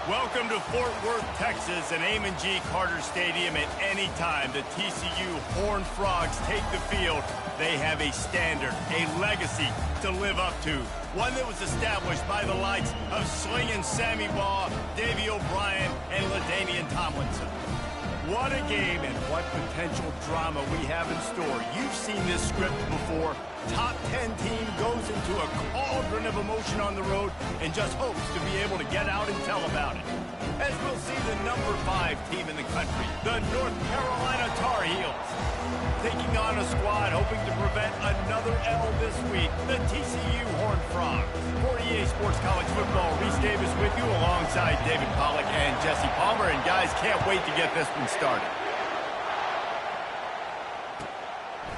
Welcome to Fort Worth, Texas, and Ncaa Carter Stadium. At any time the TCU Horned Frogs take the field, they have a standard, a legacy to live up to. One that was established by the likes of Slingin' Sammy Baugh, Davey O'Brien, and LaDainian Tomlinson. What a game and what potential drama we have in store. You've seen this script before. Top 10 team goes into a cauldron of emotion on the road and just hopes to be able to get out and tell about it. As we'll see the number 5 team in the country, the North Carolina Tar Heels, taking on a squad hoping to prevent another L this week, the TCU Horned Frogs. For EA Sports College Football, Reese Davis with you alongside David Pollack and Jesse Palmer. And guys, can't wait to get this one started.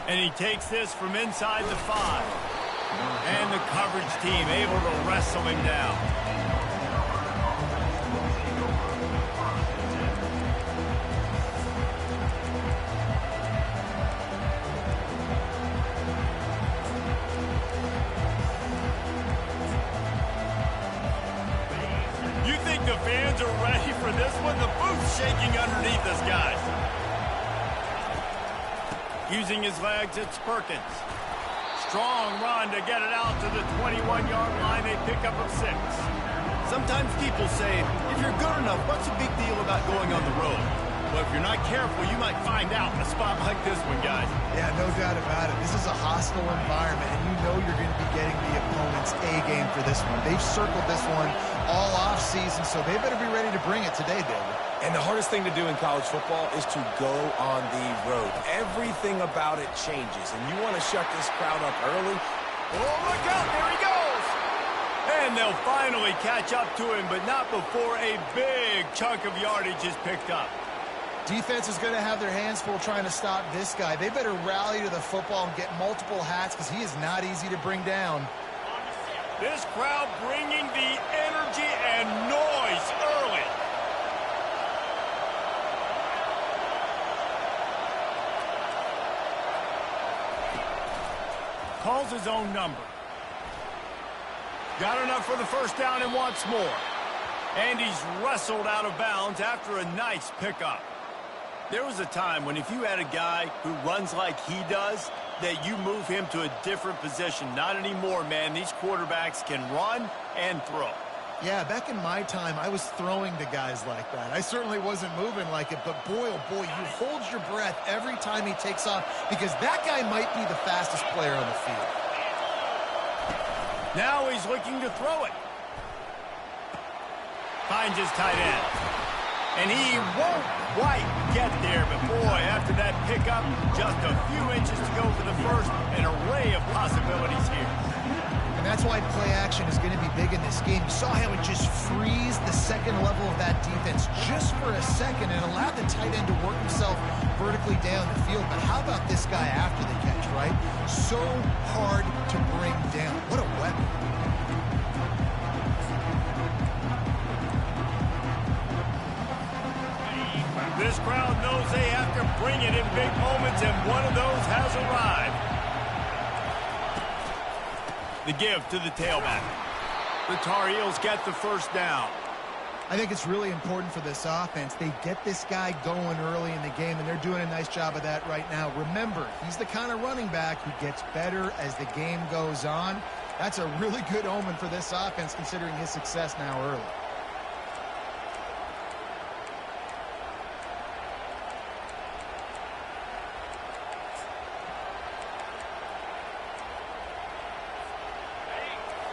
And he takes this from inside the 5. And the coverage team able to wrestle him down. You think the fans are ready for this one? The booth's shaking underneath us, guys. Using his legs, it's Perkins. Strong run to get it out to the 21-yard line. They pick up a 6. Sometimes people say, if you're good enough, what's the big deal about going on the road? But if you're not careful, you might find out in a spot like this one, guys. Yeah, no doubt about it. This is a hostile environment, and you know you're going to be getting the opponent's A-game for this one. They've circled this one all off-season, so they better be ready to bring it today, David. And the hardest thing to do in college football is to go on the road. Everything about it changes, and you want to shut this crowd up early. Oh, look out, there he goes! And they'll finally catch up to him, but not before a big chunk of yardage is picked up. Defense is going to have their hands full trying to stop this guy. They better rally to the football and get multiple hats because he is not easy to bring down. This crowd bringing the energy and noise early. Calls his own number. Got enough for the first down and wants more. And he's wrestled out of bounds after a nice pickup. There was a time when if you had a guy who runs like he does, that you move him to a different position. Not anymore, man. These quarterbacks can run and throw. Yeah, back in my time, I was throwing to guys like that. I certainly wasn't moving like it, but boy, oh boy, you hold your breath every time he takes off because that guy might be the fastest player on the field. Now he's looking to throw it. Finds his tight end. And he won't quite get there, but boy, after that pickup, just a few inches to go for the first, an array of possibilities here. And that's why play action is going to be big in this game. You saw how it just freezed the second level of that defense just for a second and allowed the tight end to work himself vertically down the field. But how about this guy after the catch, right? So hard to bring down. What a weapon. This crowd knows they have to bring it in big moments, and one of those has arrived. The give to the tailback. The Tar Heels get the first down. I think it's really important for this offense. They get this guy going early in the game, and they're doing a nice job of that right now. Remember, he's the kind of running back who gets better as the game goes on. That's a really good omen for this offense, considering his success now early.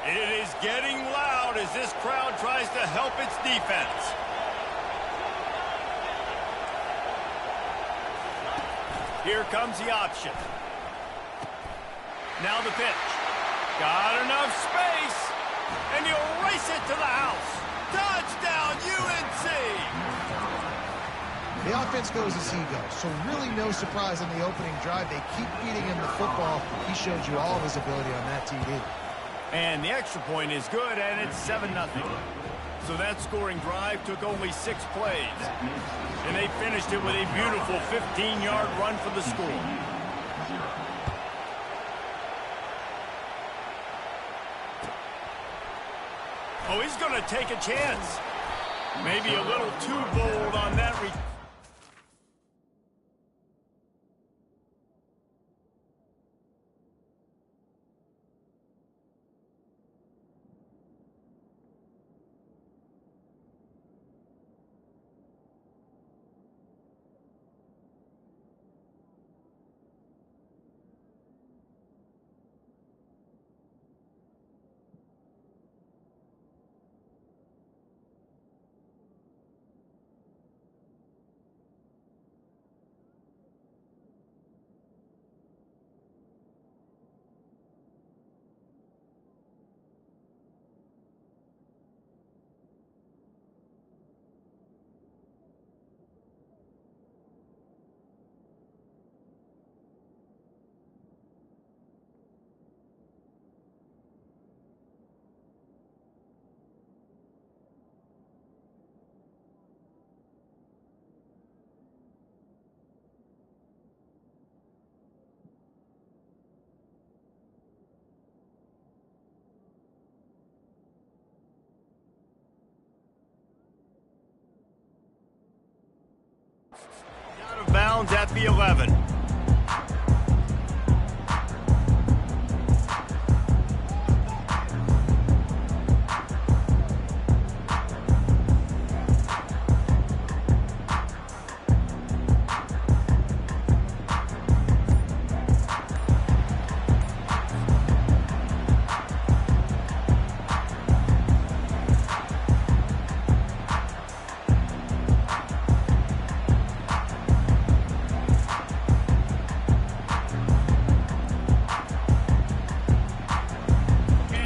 It is getting loud as this crowd tries to help its defense. Here comes the option. Now the pitch. Got enough space. And he'll race it to the house. Touchdown, UNC! The offense goes as he goes, so really no surprise on the opening drive. They keep feeding him the football. He showed you all of his ability on that TD. And the extra point is good, and it's 7-0. So that scoring drive took only 6 plays. And they finished it with a beautiful 15-yard run for the score. Oh, he's going to take a chance. Maybe a little too bold on that. Out of bounds at the 11.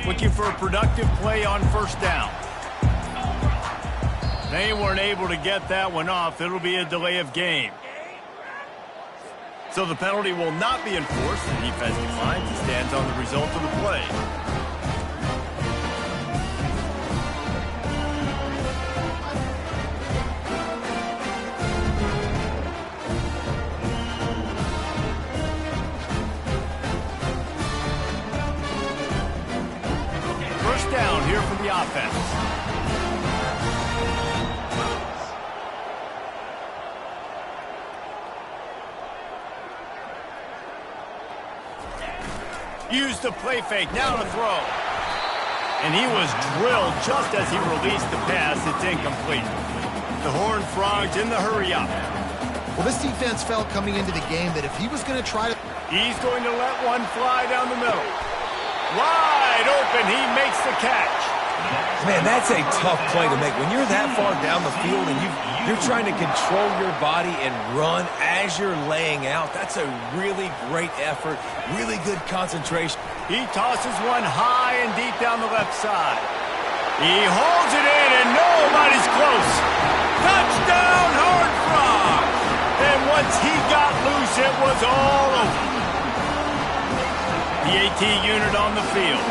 Looking for a productive play on first down. They weren't able to get that one off. It'll be a delay of game. So the penalty will not be enforced. The defense declines and stands on the result of the play. Down here for the offense. Used the play fake, now to throw. And he was drilled just as he released the pass. It's incomplete. The Horned Frogs in the hurry-up. Well, this defense felt coming into the game that if he was going to try to... He's going to let one fly down the middle. Wide open, he makes the catch. Man, that's a tough play to make. When you're that far down the field and you're trying to control your body and run as you're laying out, that's a really great effort, really good concentration. He tosses one high and deep down the left side. He holds it in, and nobody's close. Touchdown, Horned Frogs! And once he got loose, it was all over. The AT unit on the field.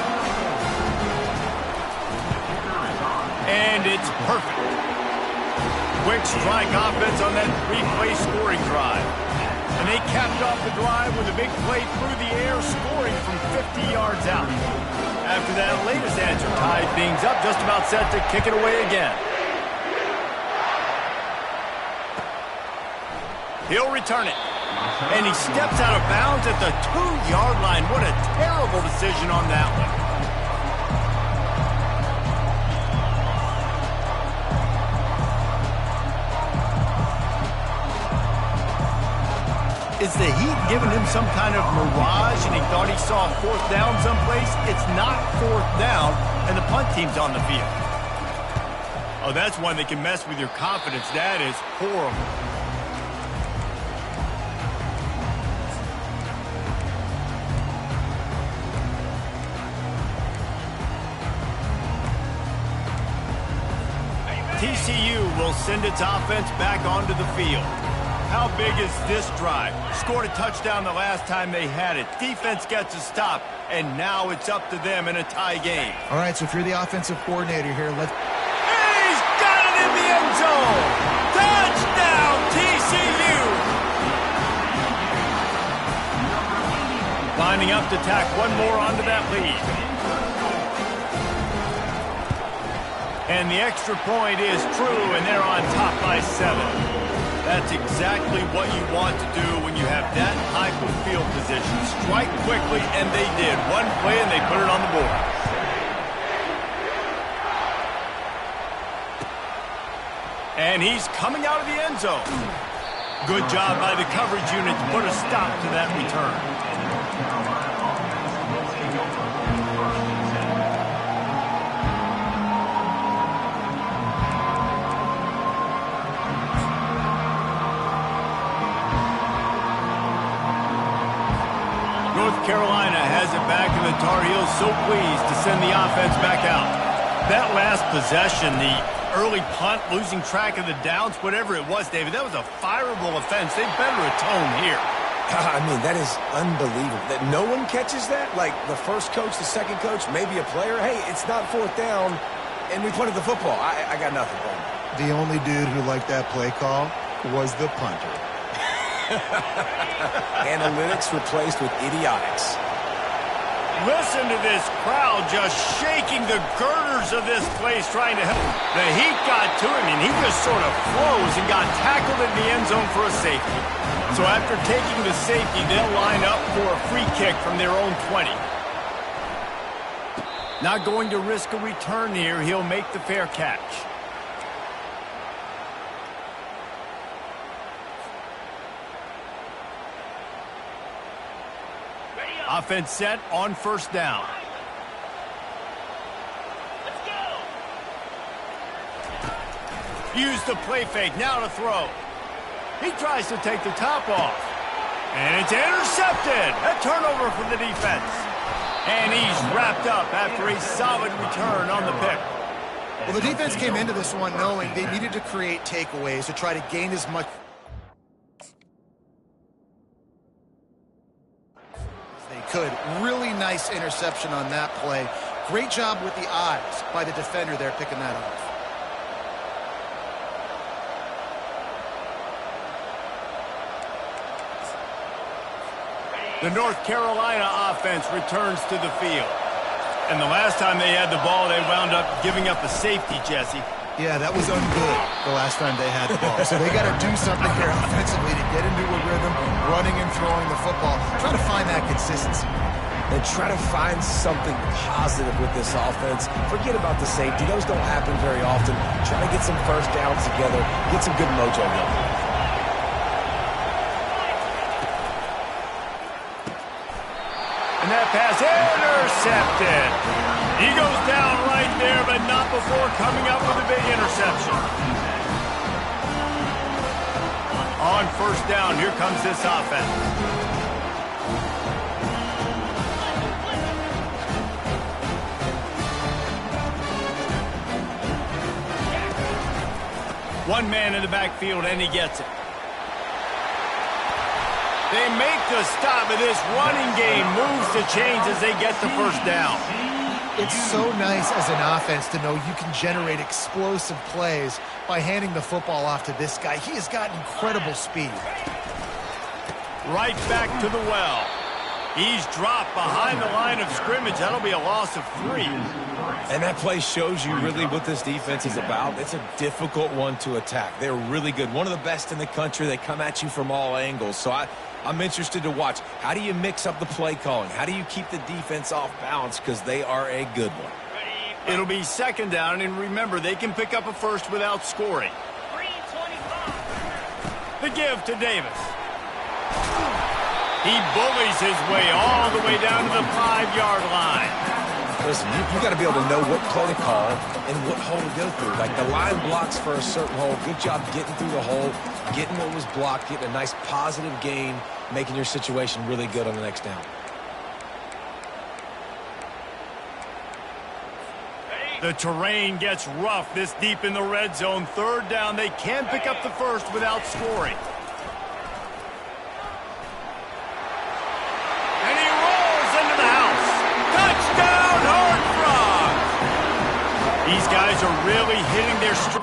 And it's perfect. Quick strike offense on that three-play scoring drive. And they capped off the drive with a big play through the air, scoring from 50 yards out. After that latest answer tied things up, just about set to kick it away again. He'll return it. And he steps out of bounds at the 2-yard line. What a terrible decision on that one. Is the heat giving him some kind of mirage and he thought he saw fourth down someplace? It's not fourth down, and the punt team's on the field. Oh, that's one that can mess with your confidence. That is horrible. TCU will send its offense back onto the field. How big is this drive? Scored a touchdown the last time they had it. Defense gets a stop, and now it's up to them in a tie game. All right, so if you're the offensive coordinator here, let's... He's got it in the end zone! Touchdown, TCU! Lining up to tack one more onto that lead. And the extra point is true, and they're on top by 7. That's exactly what you want to do when you have that type of field position. Strike quickly, and they did. One play, and they put it on the board. And he's coming out of the end zone. Good job by the coverage unit to put a stop to that return. North Carolina has it back, and the Tar Heels so pleased to send the offense back out. That last possession, the early punt, losing track of the downs, whatever it was, David, that was a fireable offense. They better atone here. I mean, that is unbelievable. That no one catches that? Like the first coach, the second coach, maybe a player. Hey, it's not 4th down, and we punted the football. I got nothing for him. The only dude who liked that play call was the punter. Analytics replaced with idiotics. Listen to this crowd just shaking the girders of this place trying to help. The heat got to him, and he just sort of froze and got tackled in the end zone for a safety. So after taking the safety, they'll line up for a free kick from their own 20. Not going to risk a return here. He'll make the fair catch. Offense set on 1st down. Let's go. Use the play fake, now to throw. He tries to take the top off. And it's intercepted. A turnover for the defense. And he's wrapped up after a solid return on the pick. Well, the defense came into this one knowing they needed to create takeaways to try to gain as much they could. Really nice interception on that play. Great job with the eyes by the defender there picking that off. The North Carolina offense returns to the field. And the last time they had the ball, they wound up giving up a safety, Jesse. Yeah, that was ungood the last time they had the ball. So they got to do something here offensively to get into a rhythm, running and throwing the football. Try to find that consistency. And try to find something positive with this offense. Forget about the safety. Those don't happen very often. Try to get some first downs together. Get some good mojo going. And that pass intercepted. He goes down right there, but not before coming up with a big interception. On 1st down, here comes this offense. One man in the backfield, and he gets it. They make the stop, but this running game moves the chains as they get the 1st down. It's so nice as an offense to know you can generate explosive plays by handing the football off to this guy. He has got incredible speed. Right back to the well. He's dropped behind the line of scrimmage. That'll be a loss of 3. And that play shows you really what this defense is about. It's a difficult one to attack. They're really good. One of the best in the country. They come at you from all angles. So I'm interested to watch. How do you mix up the play calling? How do you keep the defense off balance? Because they are a good one. It'll be 2nd down, and remember, they can pick up a first without scoring. 3:25. The give to Davis. He bullies his way all the way down to the 5-yard line. Listen, you got to be able to know what play to call and what hole to go through. Like the line blocks for a certain hole. Good job getting through the hole, getting what was blocked, getting a nice positive gain, making your situation really good on the next down. The terrain gets rough this deep in the red zone. 3rd down, they can pick up the first without scoring. And he rolls into the house. Touchdown, Horned Frogs! These guys are really hitting their stride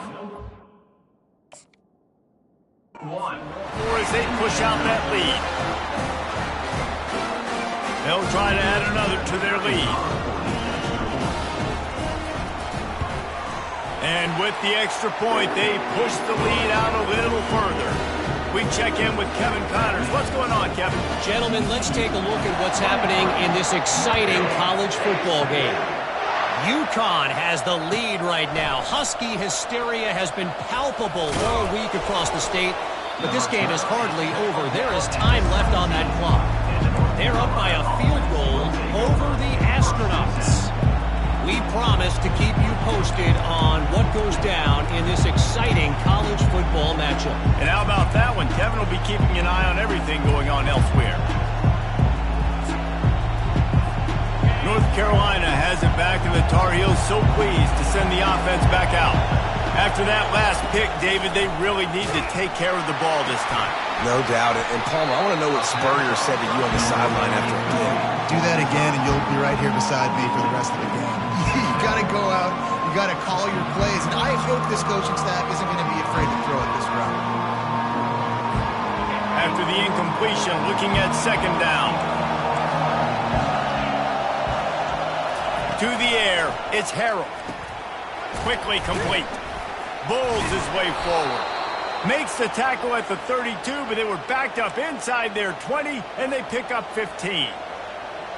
as they push out that lead. They'll try to add another to their lead. And with the extra point, they push the lead out a little further. We check in with Kevin Connors. What's going on, Kevin? Gentlemen, let's take a look at what's happening in this exciting college football game. UConn has the lead right now. Husky hysteria has been palpable all week across the state, but this game is hardly over. There is time left on that clock. They're up by a field goal over the Astronauts. We promise to keep you posted on what goes down in this exciting college football matchup. And how about that one? Kevin will be keeping an eye on everything going on elsewhere. North Carolina has it back, and the Tar Heels so pleased to send the offense back out. After that last pick, David, they really need to take care of the ball this time. No doubt. And Palmer, I want to know what Spurrier said to you on the sideline after a game. Do that again, and you'll be right here beside me for the rest of the game. You got to go out. You got to call your plays. And I hope this coaching staff isn't going to be afraid to throw it this route. After the incompletion, looking at second down. To the air, it's Harrell. Quickly complete. Bowls his way forward. Makes the tackle at the 32, but they were backed up inside their 20, and they pick up 15.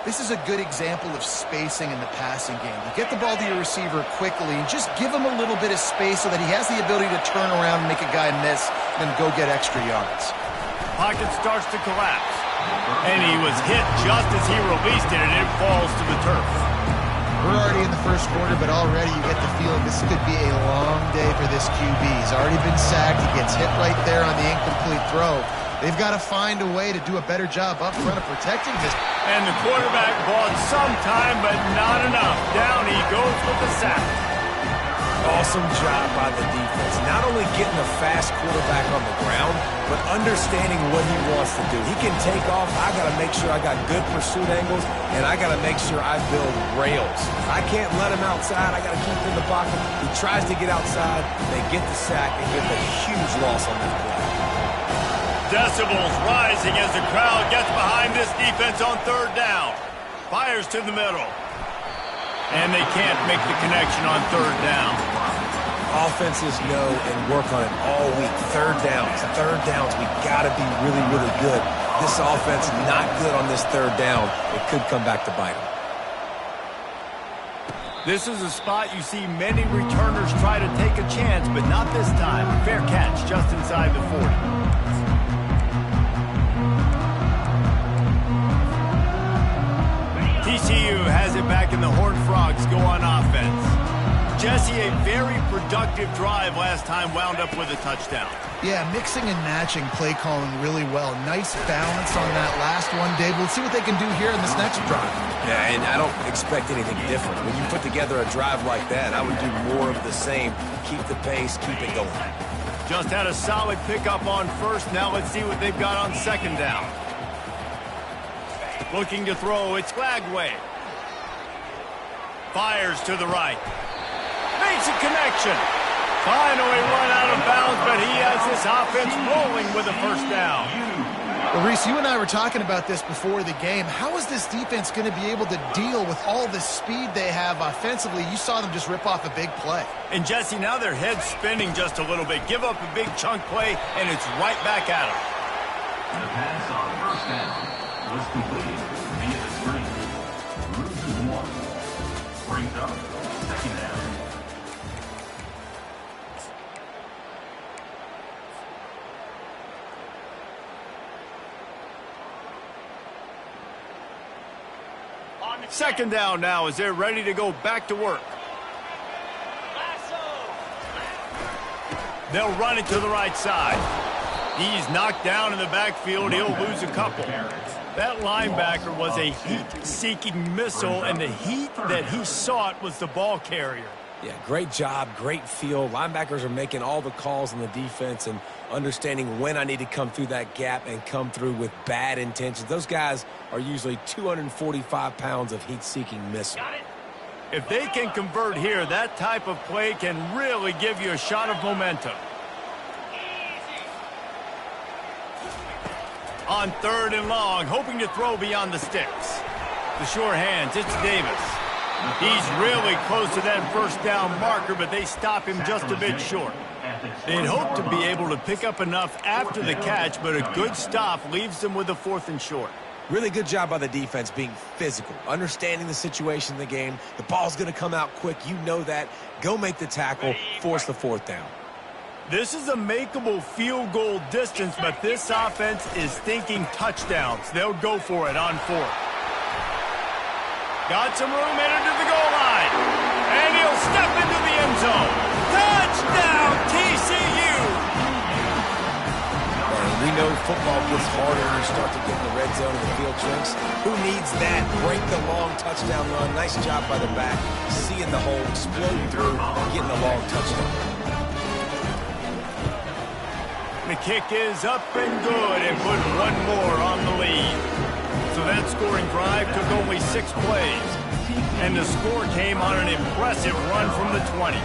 This is a good example of spacing in the passing game. You get the ball to your receiver quickly and just give him a little bit of space so that he has the ability to turn around and make a guy miss and then go get extra yards. Pocket starts to collapse. And he was hit just as he released it, and it falls to the turf. We're already in the first quarter, but already you get the feeling this could be a long day for this QB. He's already been sacked. He gets hit right there on the incomplete throw. They've got to find a way to do a better job up front of protecting this. And the quarterback bought some time, but not enough. Down he goes with the sack. Awesome job by the defense. Not only getting a fast quarterback on the ground, but understanding what he wants to do. He can take off. I got to make sure I got good pursuit angles, and I got to make sure I build rails. I can't let him outside. I got to keep him in the pocket. He tries to get outside. They get the sack and get the huge loss on that play. Decibels rising as the crowd gets behind this defense on third down. Fires to the middle. And they can't make the connection on third down. Offenses know and work on it all week. Third downs. We got to be really, really good. This offense not good on this third down. It could come back to bite them. This is a spot you see many returners try to take a chance, but not this time. Fair catch just inside the 40. TCU has it back, and the Horned Frogs go on offense. Jesse, a very productive drive last time, wound up with a touchdown. Yeah, mixing and matching play calling really well. Nice balance on that last one, Dave. Let's see what they can do here in this next drive. Yeah, and I don't expect anything different. When you put together a drive like that, I would do more of the same. Keep the pace, keep it going. Just had a solid pickup on first. Now let's see what they've got on second down. Looking to throw, it's Flagway. Fires to the right. Makes a connection. Finally run out of bounds, but he has this offense rolling with a first down. Well, Reese, you and I were talking about this before the game. How is this defense going to be able to deal with all the speed they have offensively? You saw them just rip off a big play. And, Jesse, now their head's spinning just a little bit. Give up a big chunk play, and it's right back at them. The pass on first down was completed via the screen. Route 1 brings up second down. Second down now as they're ready to go back to work. They'll run it to the right side. He's knocked down in the backfield. He'll lose a couple. That linebacker was a heat-seeking missile, and the heat that he sought was the ball carrier. Yeah, great job, great feel. Linebackers are making all the calls on the defense and understanding when I need to come through that gap and come through with bad intentions. Those guys are usually 245 pounds of heat-seeking missile. If they can convert here, that type of play can really give you a shot of momentum. On third and long, hoping to throw beyond the sticks. The sure hands, it's Davis. He's really close to that first down marker, but they stop him just a bit short. They'd hope to be able to pick up enough after the catch, but a good stop leaves them with a 4th and short. Really good job by the defense being physical, understanding the situation in the game. The ball's going to come out quick. You know that. Go make the tackle, force the 4th down. This is a makeable field goal distance, but this offense is thinking touchdowns. They'll go for it on 4th. Got some room headed to the goal line. And he'll step into the end zone. Touchdown, TCU! We know football gets harder when you start to get in the red zone and the field shrinks. Who needs that? Break the long touchdown run. Nice job by the back. Seeing the hole, exploding through, getting a long touchdown. The kick is up and good and put one more on the lead. So that scoring drive took only 6 plays. And the score came on an impressive run from the 20.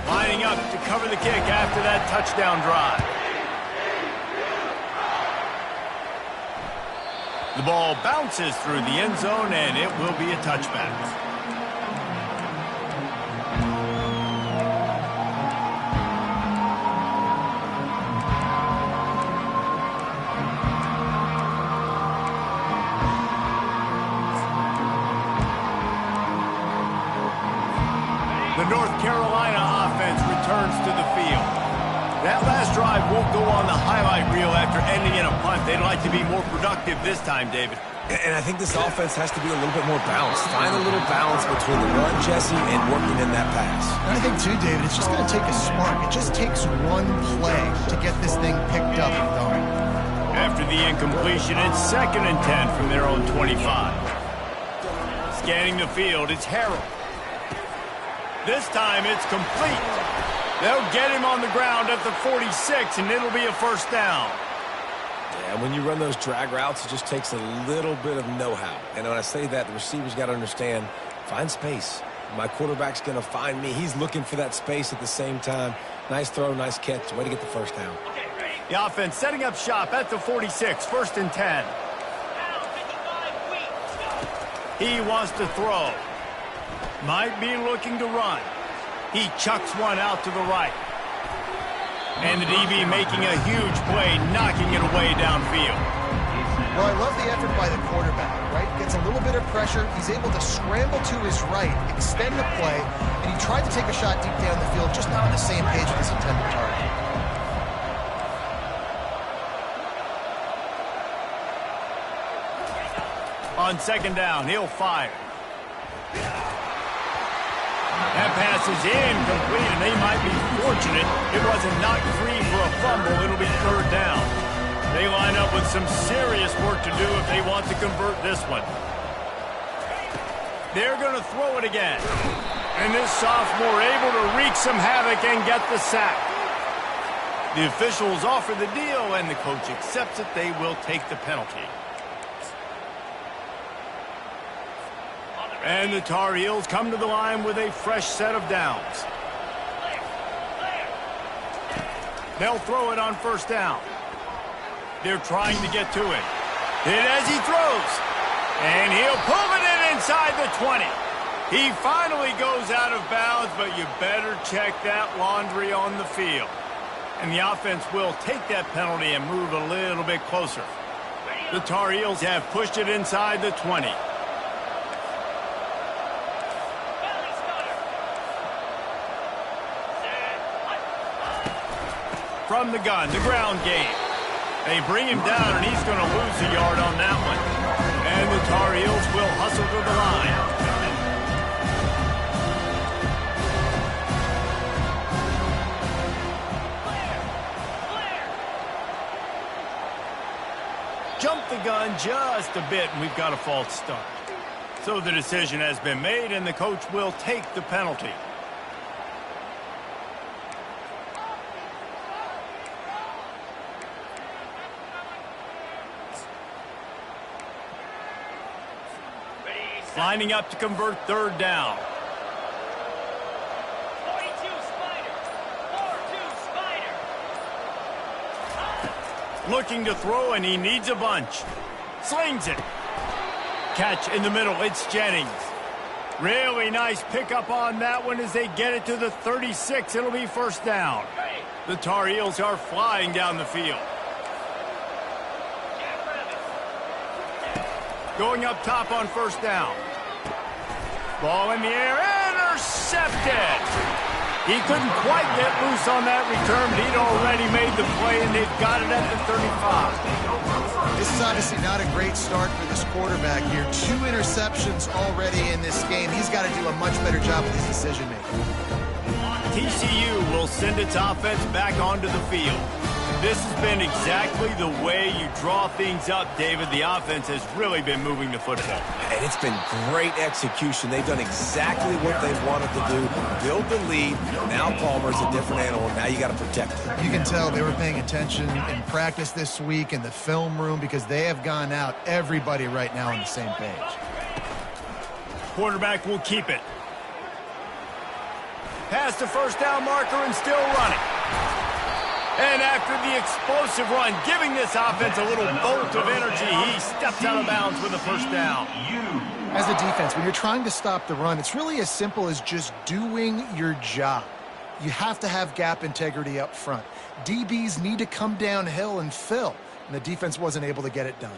Lining up to cover the kick after that touchdown drive. The ball bounces through the end zone, and it will be a touchback. The North Carolina offense returns to the field. That last drive won't go on the highlight reel after ending in a punt. They'd like to be more productive this time, David. And I think this offense has to be a little bit more balanced. Find a little balance between the run, Jesse, and working in that pass. And I think, too, David, it's just going to take a spark. It just takes one play to get this thing picked up and going. After the incompletion, it's 2nd and 10 from their own 25. Scanning the field, it's Harrell. This time it's complete. They'll get him on the ground at the 46, and it'll be a 1st down. Yeah, when you run those drag routes, it just takes a little bit of know-how. And when I say that, the receiver's got to understand, find space. My quarterback's going to find me. He's looking for that space at the same time. Nice throw, nice catch. Way to get the 1st down. The offense setting up shop at the 46, 1st and 10. He wants to throw. Might be looking to run. He chucks one out to the right. And the DB making a huge play, knocking it away downfield. Well, I love the effort by the quarterback, right? Gets a little bit of pressure. He's able to scramble to his right, extend the play, and he tried to take a shot deep down the field, just not on the same page with his intended target. On 2nd down, he'll fire. That pass is incomplete, and they might be fortunate it wasn't knocked free for a fumble. It'll be 3rd down. They line up with some serious work to do if they want to convert this one. They're going to throw it again. And this sophomore able to wreak some havoc and get the sack. The officials offer the deal, and the coach accepts it. They will take the penalty. And the Tar Heels come to the line with a fresh set of downs. They'll throw it on 1st down. They're trying to get to it. Hit as he throws. And he'll pull it in inside the 20. He finally goes out of bounds, but you better check that laundry on the field. And the offense will take that penalty and move a little bit closer. The Tar Heels have pushed it inside the 20. From the gun, the ground game. They bring him down, and he's going to lose a yard on that one. And the Tar Heels will hustle to the line. Jump the gun just a bit, and we've got a false start. So the decision has been made, and the coach will take the penalty. Lining up to convert 3rd down. 42 Spider. 4-2 Spider. Looking to throw, and he needs a bunch. Slings it. Catch in the middle. It's Jennings. Really nice pickup on that one as they get it to the 36. It'll be first down. The Tar Heels are flying down the field. Going up top on first down. Ball in the air, intercepted. He couldn't quite get loose on that return, but he'd already made the play, and they've got it at the 35. This is obviously not a great start for this quarterback here. 2 interceptions already in this game. He's got to do a much better job with his decision-making. TCU will send its offense back onto the field. This has been exactly the way you draw things up, David. The offense has really been moving the football. And it's been great execution. They've done exactly what they wanted to do. Build the lead. Now Palmer's a different animal. Now you got to protect him. You can tell they were paying attention in practice this week in the film room because they have gone out, everybody right now on the same page. Quarterback will keep it. Past the first down marker and still running. And after the explosive run, giving this offense a little bolt of energy, he steps out of bounds with a first down. As a defense, when you're trying to stop the run, it's really as simple as just doing your job. You have to have gap integrity up front. DBs need to come downhill and fill, and the defense wasn't able to get it done.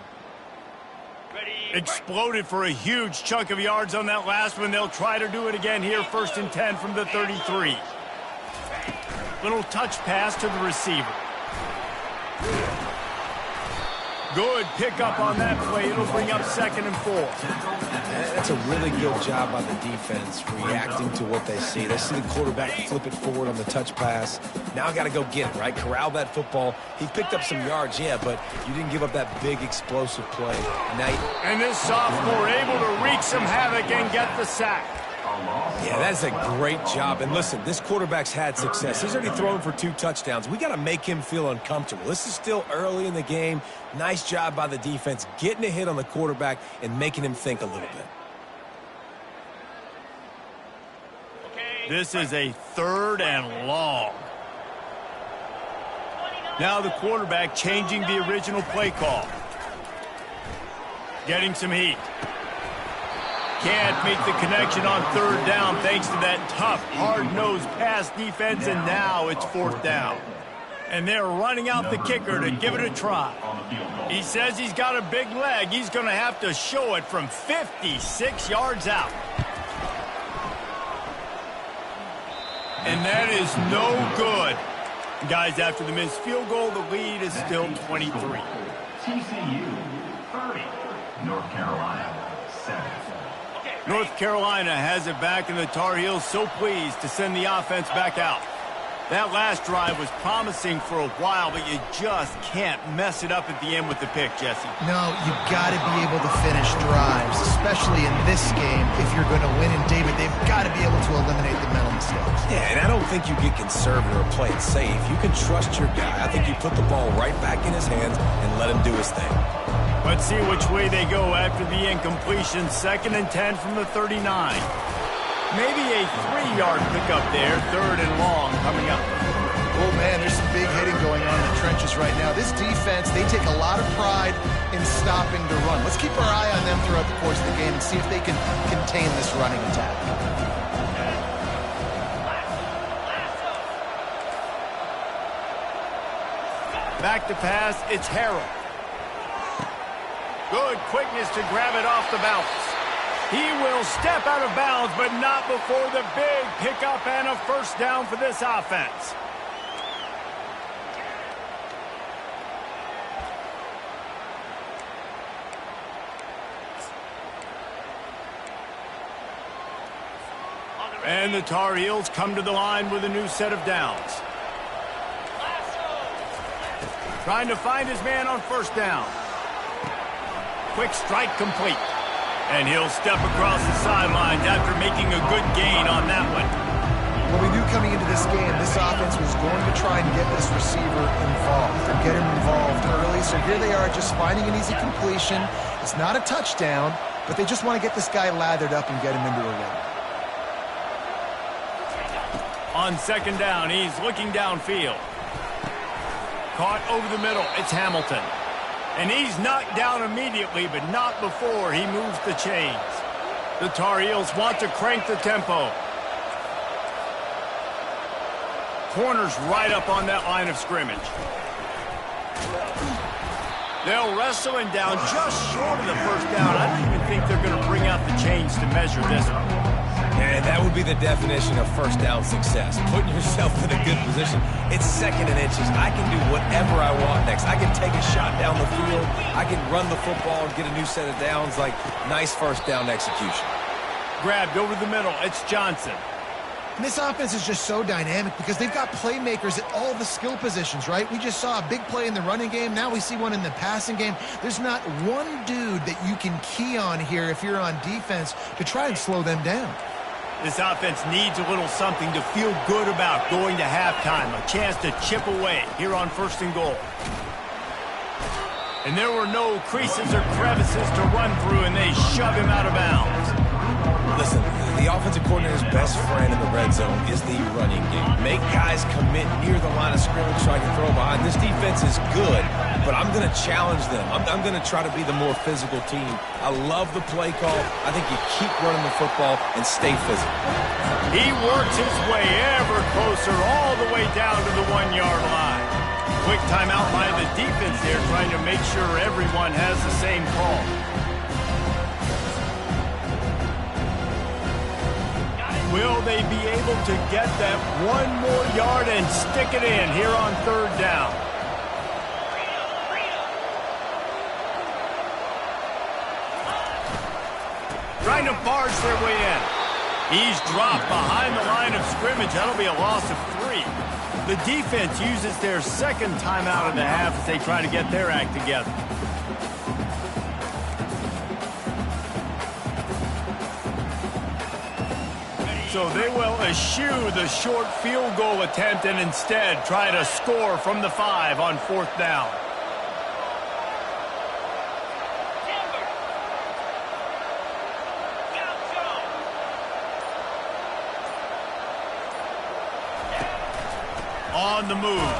Exploded for a huge chunk of yards on that last one. They'll try to do it again here, 1st and 10 from the 33. Little touch pass to the receiver. Good pickup on that play. It'll bring up 2nd and 4. That's a really good job by the defense, reacting to what they see. They see the quarterback flip it forward on the touch pass. Now I got to go get it, right? Corral that football. He picked up some yards, yeah, but you didn't give up that big explosive play. And this sophomore able to wreak some havoc and get the sack. Yeah, that's a great job. And listen, this quarterback's had success. He's already thrown for 2 touchdowns. We got to make him feel uncomfortable. This is still early in the game. Nice job by the defense, getting a hit on the quarterback and making him think a little bit. This is a 3rd and long. Now the quarterback changing the original play call. Getting some heat. Can't make the connection on 3rd down thanks to that tough, hard-nosed pass defense, and now it's 4th down. And they're running out the kicker to give it a try. He says he's got a big leg. He's going to have to show it from 56 yards out. And that is no good. Guys, after the missed field goal, the lead is still 23. TCU 30, North Carolina 7. North Carolina has it back, and the Tar Heels so pleased to send the offense back out. That last drive was promising for a while, but you just can't mess it up at the end with the pick, Jesse. No, you've got to be able to finish drives, especially in this game. If you're going to win, and David, they've got to be able to eliminate the mental mistakes. Yeah, and I don't think you get conservative or play it safe. You can trust your guy. I think you put the ball right back in his hands and let him do his thing. Let's see which way they go after the incompletion. 2nd and 10 from the 39. Maybe a 3-yard pickup there. 3rd and long coming up. Oh, man, there's some big hitting going on in the trenches right now. This defense, they take a lot of pride in stopping the run. Let's keep our eye on them throughout the course of the game and see if they can contain this running attack. Back to pass, it's Harrell. Good quickness to grab it off the bounce. He will step out of bounds, but not before the big pickup and a first down for this offense. And the Tar Heels come to the line with a new set of downs. Trying to find his man on first down. Quick strike complete. And he'll step across the sidelines after making a good gain on that one. Well, we knew coming into this game, this offense was going to try and get this receiver involved and get him involved early. So here they are just finding an easy completion. It's not a touchdown, but they just want to get this guy lathered up and get him into a run. On 2nd down, he's looking downfield. Caught over the middle, it's Hamilton. And he's knocked down immediately, but not before he moves the chains. The Tar Heels want to crank the tempo. Corner's right up on that line of scrimmage. They'll wrestle him down just short of the first down. I don't even think they're going to bring out the chains to measure this one. And that would be the definition of first down success. Putting yourself in a good position. It's 2nd and inches. I can do whatever I want next. I can take a shot down the field. I can run the football and get a new set of downs. Like, nice first down execution. Grabbed over the middle. It's Johnson. And this offense is just so dynamic because they've got playmakers at all the skill positions, right? We just saw a big play in the running game. Now we see one in the passing game. There's not one dude that you can key on here if you're on defense to try and slow them down. This offense needs a little something to feel good about going to halftime. A chance to chip away here on 1st and goal. And there were no creases or crevices to run through, and they shove him out of bounds. Listen, the offensive coordinator's best friend in the red zone is the running game. Make guys commit near the line of scrimmage so I can throw behind. This defense is good, but I'm going to challenge them. I'm going to try to be the more physical team. I love the play call. I think you keep running the football and stay physical. He works his way ever closer all the way down to the 1-yard line. Quick timeout by the defense there, trying to make sure everyone has the same call. Will they be able to get that 1 more yard and stick it in here on 3rd down? Trying to barge their way in. He's dropped behind the line of scrimmage. That'll be a loss of 3. The defense uses their 2nd timeout of the half as they try to get their act together. So they will eschew the short field goal attempt and instead try to score from the 5 on 4th down. On the move.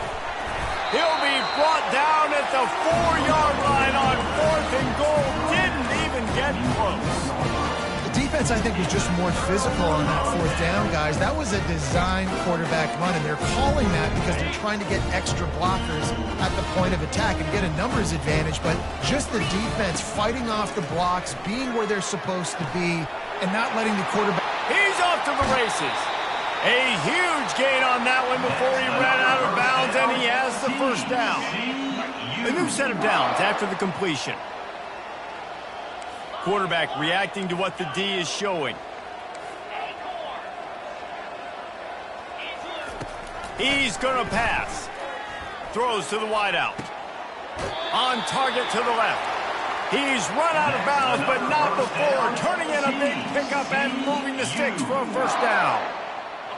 He'll be brought down at the 4-yard line on 4th and goal. Didn't even get close. The defense, I think, was just more physical on that 4th down, guys. That was a designed quarterback run, and they're calling that because they're trying to get extra blockers at the point of attack and get a numbers advantage. But just the defense fighting off the blocks, being where they're supposed to be, and not letting the quarterback... He's off to the races. A huge gain on that one before he ran out of bounds, and he has the first down. A new set of downs after the completion. Quarterback reacting to what the D is showing. He's going to pass. Throws to the wideout. On target to the left. He's run out of bounds, but not before turning in a big pickup and moving the sticks for a first down.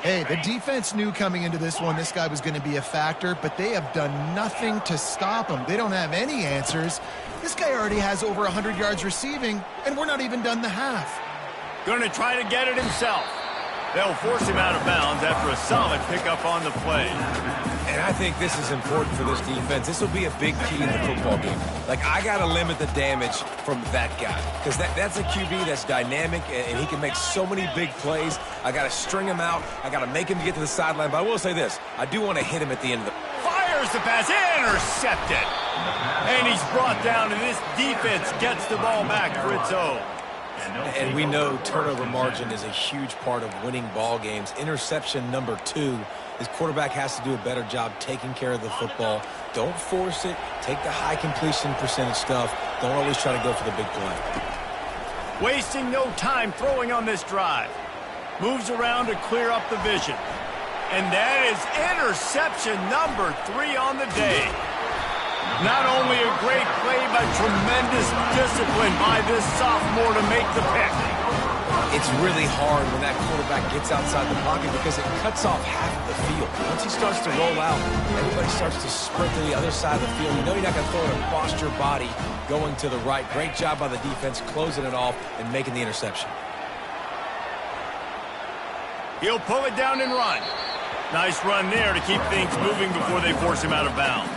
Hey, the defense knew coming into this one this guy was going to be a factor, but they have done nothing to stop him. They don't have any answers. This guy already has over 100 yards receiving, and we're not even done the half. Going to try to get it himself. They'll force him out of bounds after a solid pickup on the play. And I think this is important for this defense. This will be a big key in the football game. Like, I got to limit the damage from that guy because that's a QB that's dynamic, and he can make so many big plays. I got to string him out. I got to make him get to the sideline. But I will say this. I do want to hit him at the end of the... Fires the pass. Intercepted. And he's brought down, and this defense gets the ball back for its own. And we know turnover margin is a huge part of winning ball games. Interception number 2. His quarterback has to do a better job taking care of the football. Don't force it. Take the high completion percentage stuff. Don't always try to go for the big play. Wasting no time throwing on this drive. Moves around to clear up the vision. And that is interception number 3 on the day. Not only a great play, but tremendous discipline by this sophomore to make the pick. It's really hard when that quarterback gets outside the pocket because it cuts off half of the field. Once he starts to roll out, everybody starts to sprint to the other side of the field. You know you're not going to throw it across your body going to the right. Great job by the defense closing it off and making the interception. He'll pull it down and run. Nice run there to keep things moving before they force him out of bounds.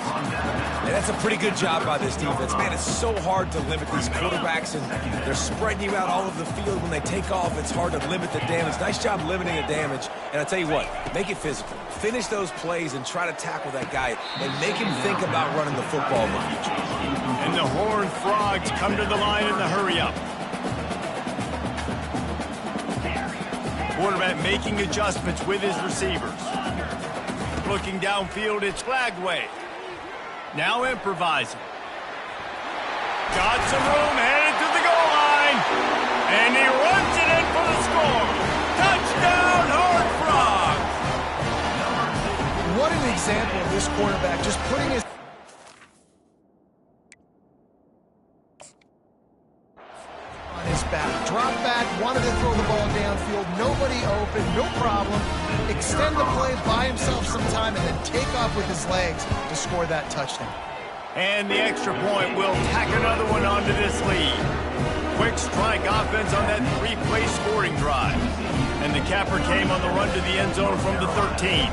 And that's a pretty good job by this defense. Man, it's so hard to limit these quarterbacks, and they're spreading you out all over the field. When they take off, it's hard to limit the damage. Nice job limiting the damage. And I tell you what, make it physical. Finish those plays and try to tackle that guy and make him think about running the football in the future. And the Horned Frogs come to the line in the hurry-up. Quarterback making adjustments with his receivers. Looking downfield, it's Flagway. Now improvising. Got some room, headed to the goal line. And he runs it in for the score. Touchdown, Horned Frogs! What an example of this quarterback just putting his on his back. Drop back, wanted to throw the ball downfield. Nobody open, no problem. Extend the play, buy himself some time, and then take off with his legs to score that touchdown. And the extra point will tack another one onto this lead. Quick strike offense on that three-play scoring drive. And the capper came on the run to the end zone from the 13.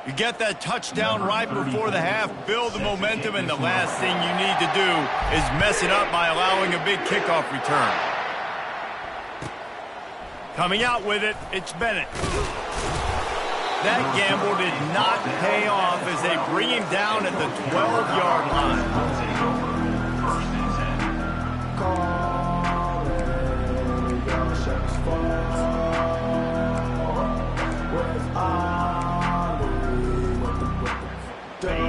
You get that touchdown right before the half, build the momentum, and the last thing you need to do is mess it up by allowing a big kickoff return. Coming out with it, it's Bennett. That gamble did not pay off as they bring him down at the 12-yard line.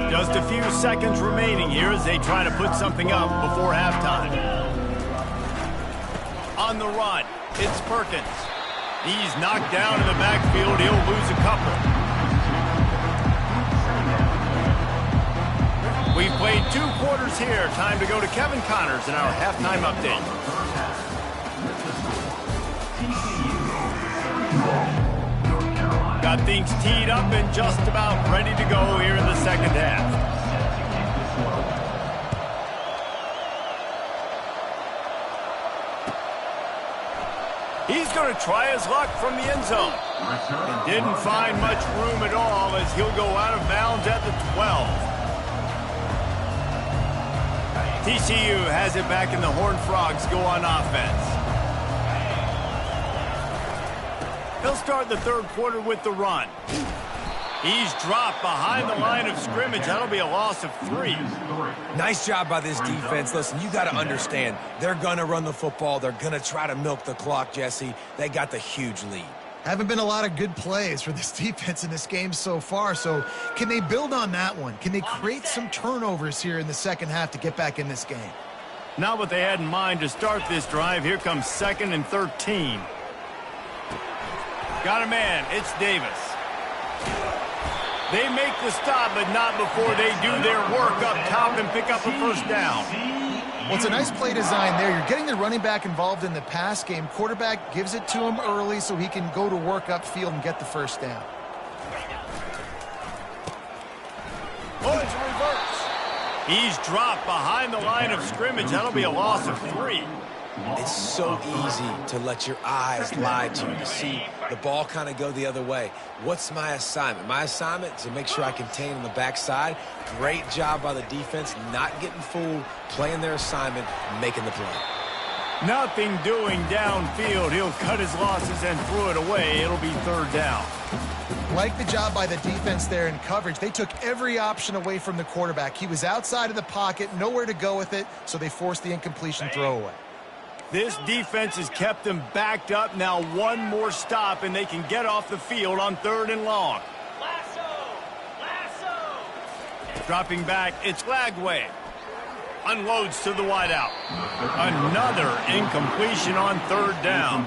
Just a few seconds remaining here as they try to put something up before halftime. On the run, it's Perkins. He's knocked down in the backfield. He'll lose a couple. We've played 2 quarters here. Time to go to Kevin Connors in our halftime update. Got things teed up and just about ready to go here in the second half. He's going to try his luck from the end zone. And didn't find much room at all as he'll go out of bounds at the 12. TCU has it back and the Horned Frogs go on offense. He'll start the third quarter with the run. He's dropped behind the line of scrimmage. That'll be a loss of 3. Nice job by this defense. Listen, you got to understand, they're going to run the football. They're going to try to milk the clock, Jesse. They got the huge lead. Haven't been a lot of good plays for this defense in this game so far, so can they build on that one? Can they create some turnovers here in the second half to get back in this game? Not what they had in mind to start this drive. Here comes 2nd and 13. Got a man. It's Davis. They make the stop, but not before they do their work up top and pick up a first down. Well, it's a nice play design there. You're getting the running back involved in the pass game. Quarterback gives it to him early so he can go to work upfield and get the first down. Oh, it's a reverse. He's dropped behind the line of scrimmage. That'll be a loss of 3. It's so easy to let your eyes lie to you, to see the ball kind of go the other way. What's my assignment? My assignment is to make sure I contain on the backside. Great job by the defense, not getting fooled, playing their assignment, making the play. Nothing doing downfield. He'll cut his losses and throw it away. It'll be 3rd down. Like the job by the defense there in coverage. They took every option away from the quarterback. He was outside of the pocket, nowhere to go with it, so they forced the incompletion throwaway. This defense has kept them backed up. Now one more stop, and they can get off the field on 3rd and long. Lasso! Dropping back, it's Flagway. Unloads to the wideout. Another incompletion on 3rd down.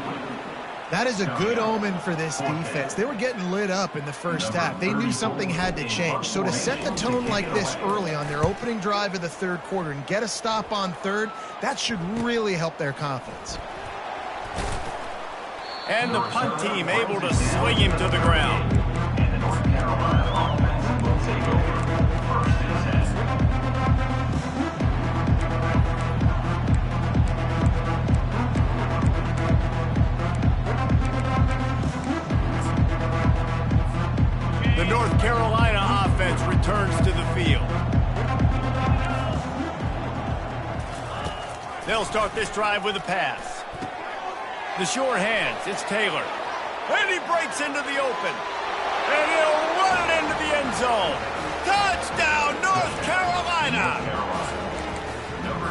That is a good omen for this defense. They were getting lit up in the first half. They knew something had to change. So to set the tone like this early on their opening drive of the third quarter and get a stop on third, that should really help their confidence. And the punt team able to swing him to the ground. And the North Carolina offense will take over 1st and 10. The North Carolina offense returns to the field. They'll start this drive with a pass. The sure hands, it's Taylor. And he breaks into the open. And he'll run it into the end zone. Touchdown, North Carolina!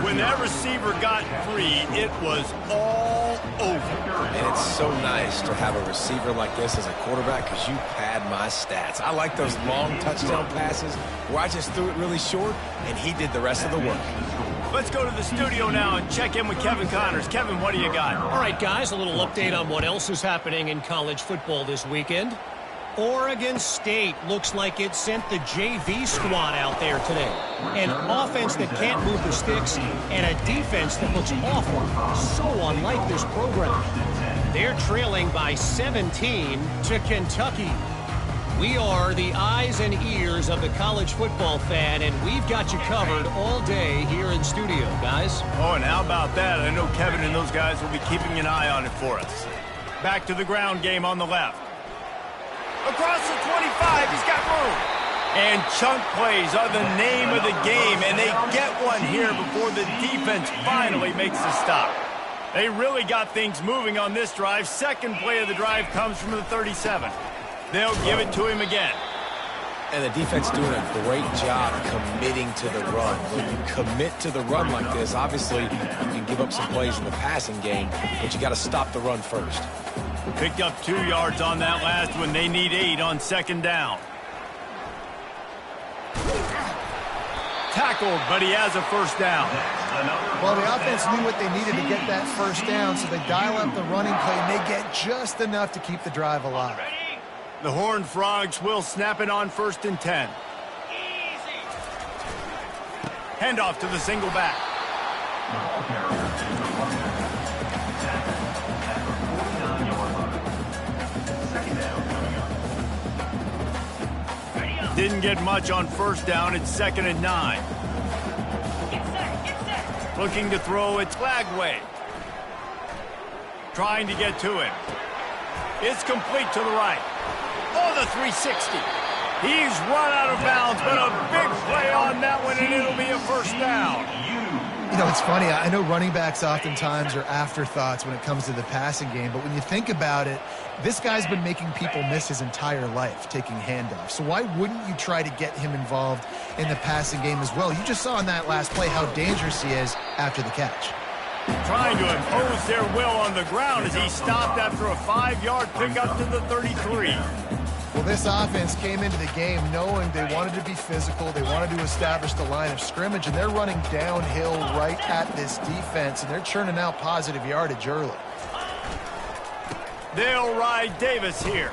When that receiver got free, it was all over. And it's so nice to have a receiver like this as a quarterback because you pad my stats. I like those long touchdown passes where I just threw it really short and he did the rest of the work. Let's go to the studio now and check in with Kevin Connors. Kevin, what do you got? All right, guys, a little update on what else is happening in college football this weekend. Oregon State looks like it sent the JV squad out there today. An offense that can't move the sticks and a defense that looks awful. So unlike this program. They're trailing by 17 to Kentucky. We are the eyes and ears of the college football fan, and we've got you covered all day here in studio, guys. Oh, and how about that? I know Kevin and those guys will be keeping an eye on it for us. Back to the ground game on the left. Across the 25, he's got room. And chunk plays are the name of the game, and they get one here before the defense finally makes the stop. They really got things moving on this drive. Second play of the drive comes from the 37. They'll give it to him again. And the defense doing a great job committing to the run. When you commit to the run like this, obviously you can give up some plays in the passing game, but you got to stop the run first. Picked up 2 yards on that last one. They need 8 on second down. Tackled, but he has a first down. Well, the offense knew what they needed to get that first down, so they dial up the running play, and they get just enough to keep the drive alive. The Horned Frogs will snap it on 1st and 10. Handoff to the single back. Didn't get much on first down. It's 2nd and 9. Looking to throw, it's Flagway. Trying to get to him. It's complete to the right. Oh, the 360. He's run out of bounds, but a big play on that one, and it'll be a first down. You know, it's funny. I know running backs oftentimes are afterthoughts when it comes to the passing game, but when you think about it, this guy's been making people miss his entire life taking handoffs. So why wouldn't you try to get him involved in the passing game as well? You just saw in that last play how dangerous he is after the catch. Trying to impose their will on the ground as he stopped after a 5-yard pickup to the 33. Well, this offense came into the game knowing they wanted to be physical, they wanted to establish the line of scrimmage, and they're running downhill right at this defense, and they're churning out positive yardage early. They'll ride Davis here.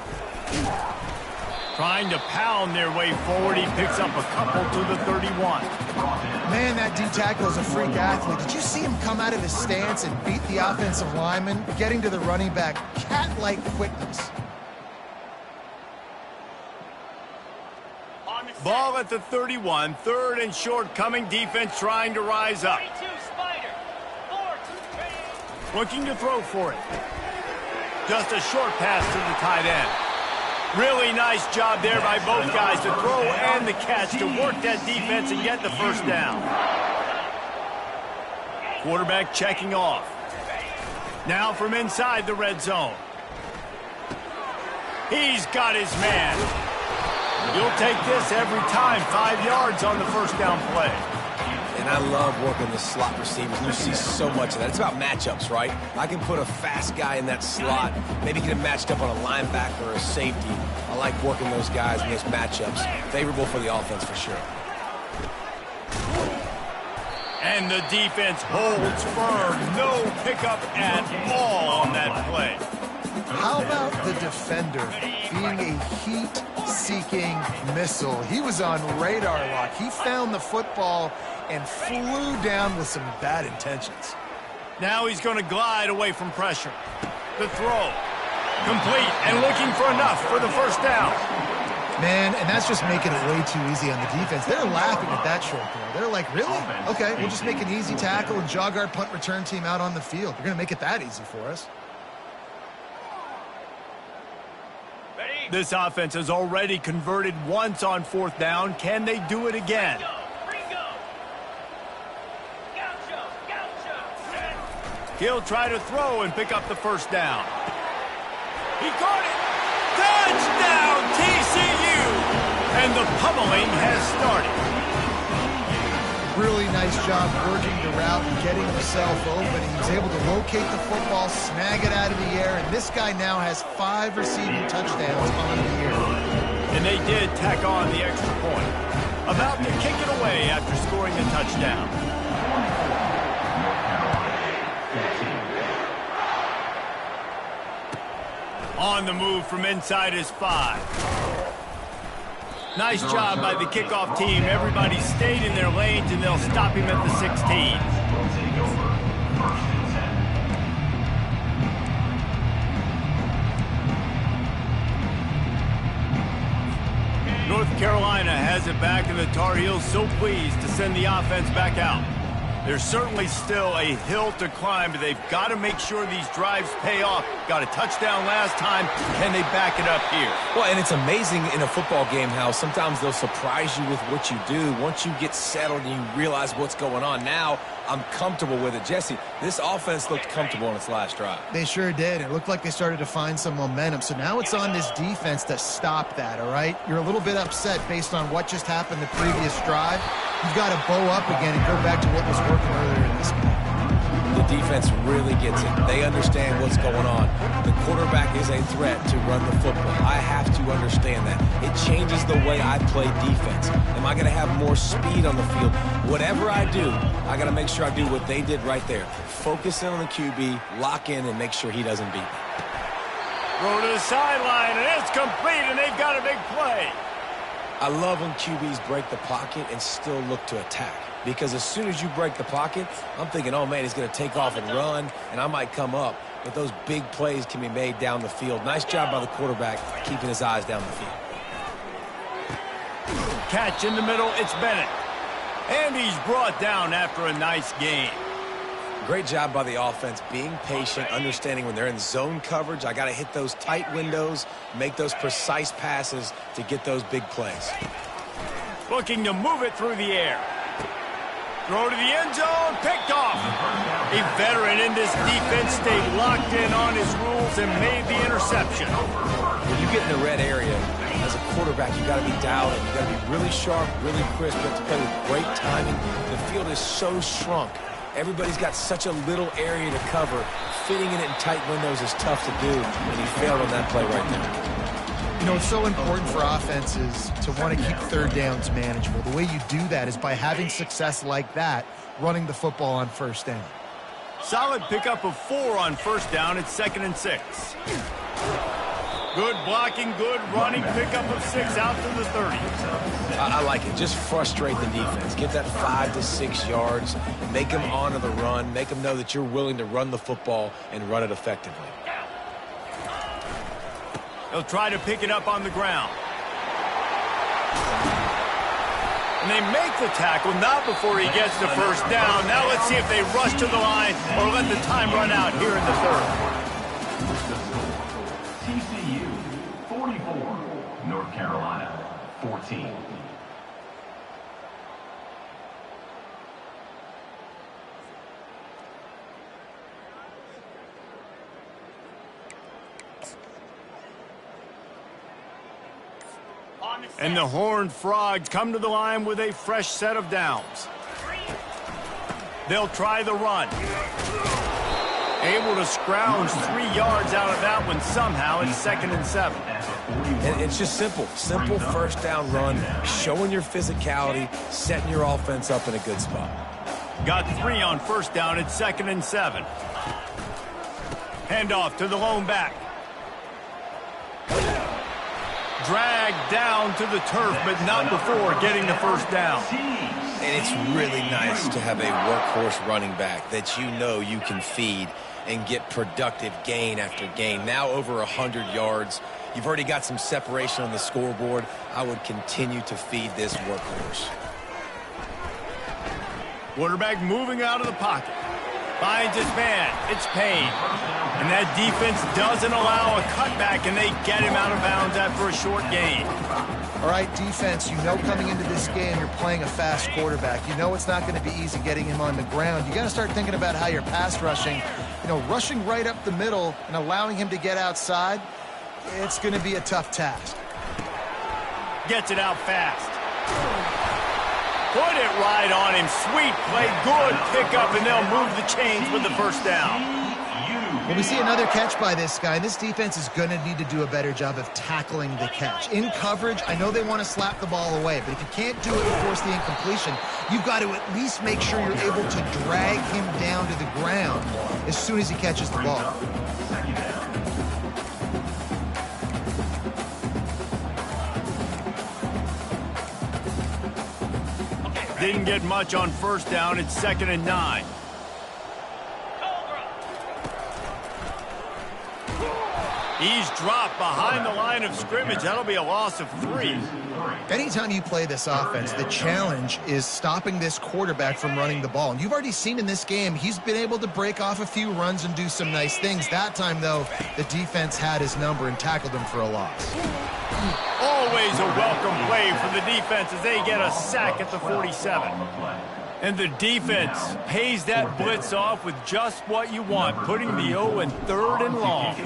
Trying to pound their way forward, he picks up a couple to the 31. Man, that D-tackle is a freak athlete. Did you see him come out of his stance and beat the offensive lineman, getting to the running back? Cat-like quickness. Ball at the 31, 3rd and short coming, defense trying to rise up. Looking to throw for it. Just a short pass to the tight end. Really nice job there by both guys to throw and the catch to work that defense and get the first down. Quarterback checking off. Now from inside the red zone. He's got his man. You'll take this every time. 5 yards on the first down play. And I love working the slot receivers. You see so much of that. It's about matchups, right? I can put a fast guy in that slot, maybe get him matched up on a linebacker or a safety. I like working those guys in those matchups. Favorable for the offense for sure. And the defense holds firm. No pickup at all on that play. How about the defender being a heat-seeking missile? He was on radar lock. He found the football and flew down with some bad intentions. Now he's going to glide away from pressure. The throw. Complete and looking for enough for the first down. Man, and that's just making it way too easy on the defense. They're laughing at that short throw. They're like, really? Okay, we'll just make an easy tackle and jog our punt return team out on the field. They're going to make it that easy for us. This offense has already converted once on fourth down. Can they do it again? He'll try to throw and pick up the first down. He caught it! Touchdown, TCU! And the pummeling has started. Really nice job working the route and getting himself open. He was able to locate the football, snag it out of the air, and this guy now has 5 receiving touchdowns on the year. And they did tack on the extra point. About to kick it away after scoring a touchdown. On the move from inside his 5. Nice job by the kickoff team. Everybody stayed in their lanes, and they'll stop him at the 16. North Carolina has it back, and the Tar Heels so pleased to send the offense back out. There's certainly still a hill to climb, but they've got to make sure these drives pay off. Got a touchdown last time. Can they back it up here? Well, and it's amazing in a football game how sometimes they'll surprise you with what you do. Once you get settled and you realize what's going on, now I'm comfortable with it. Jesse, this offense looked comfortable on its last drive. They sure did. It looked like they started to find some momentum. So now it's on this defense to stop that, all right? You're a little bit upset based on what just happened the previous drive. You've got to bow up again and go back to what was working earlier in this game. The defense really gets it. They understand what's going on. The quarterback is a threat to run the football. I have to understand that. It changes the way I play defense. Am I going to have more speed on the field? Whatever I do, I got to make sure I do what they did right there. Focus in on the QB, lock in, and make sure he doesn't beat me. Throw to the sideline, and it's complete, and they've got a big play. I love when QBs break the pocket and still look to attack. Because as soon as you break the pocket, I'm thinking, oh, man, he's going to take off and run, and I might come up. But those big plays can be made down the field. Nice job by the quarterback keeping his eyes down the field. Catch in the middle, it's Bennett. And he's brought down after a nice gain. Great job by the offense, being patient, understanding when they're in zone coverage, I got to hit those tight windows, make those precise passes to get those big plays. Looking to move it through the air. Throw to the end zone, picked off. A veteran in this defense stayed locked in on his rules and made the interception. When you get in the red area, as a quarterback, you got to be dialed in. You got to be really sharp, really crisp. You have to play with great timing. The field is so shrunk. Everybody's got such a little area to cover. Fitting in it in tight windows is tough to do, and he failed on that play right there. You know, it's so important for offenses to want to keep third downs manageable. The way you do that is by having success like that, running the football on first down. Solid pickup of 4 on first down. It's 2nd and 6. Good blocking, good running, pickup of 6 out to the 30. I like it. Just frustrate the defense. Get that 5 to 6 yards. Make them honor the run. Make them know that you're willing to run the football and run it effectively. He'll try to pick it up on the ground. And they make the tackle, not before he gets the first down. Now let's see if they rush to the line or let the time run out here in the third. TCU 44, North Carolina 14. And the Horned Frogs come to the line with a fresh set of downs. They'll try the run. Able to scrounge 3 yards out of that one somehow. It's 2nd and 7. And it's just simple. Simple first down run, showing your physicality, setting your offense up in a good spot. Got 3 on first down. It's 2nd and 7. Handoff to the lone back. dragged down to the turf, but not before getting the first down. And it's really nice to have a workhorse running back that you know you can feed and get productive gain after gain. Now over 100 yards. You've already got some separation on the scoreboard. I would continue to feed this workhorse. Quarterback moving out of the pocket. Finds his man. It's Payne. And that defense doesn't allow a cutback, and they get him out of bounds after a short gain. All right, defense, you know coming into this game you're playing a fast quarterback. You know it's not going to be easy getting him on the ground. You got to start thinking about how you're pass rushing. You know, rushing right up the middle and allowing him to get outside, it's going to be a tough task. Gets it out fast. Put it right on him. Sweet play. Good pickup, and they'll move the chains with the first down. Well, we see another catch by this guy. This defense is going to need to do a better job of tackling the catch. In coverage, I know they want to slap the ball away, but if you can't do it and force the incompletion, you've got to at least make sure you're able to drag him down to the ground as soon as he catches the ball. Didn't get much on first down. It's 2nd and 9. He's dropped behind the line of scrimmage. That'll be a loss of 3. Anytime you play this offense, the challenge is stopping this quarterback from running the ball. And you've already seen in this game, he's been able to break off a few runs and do some nice things. That time, though, the defense had his number and tackled him for a loss. Always a welcome play for the defense as they get a sack at the 47. And the defense pays that blitz off with just what you want, putting the O in 3rd and long.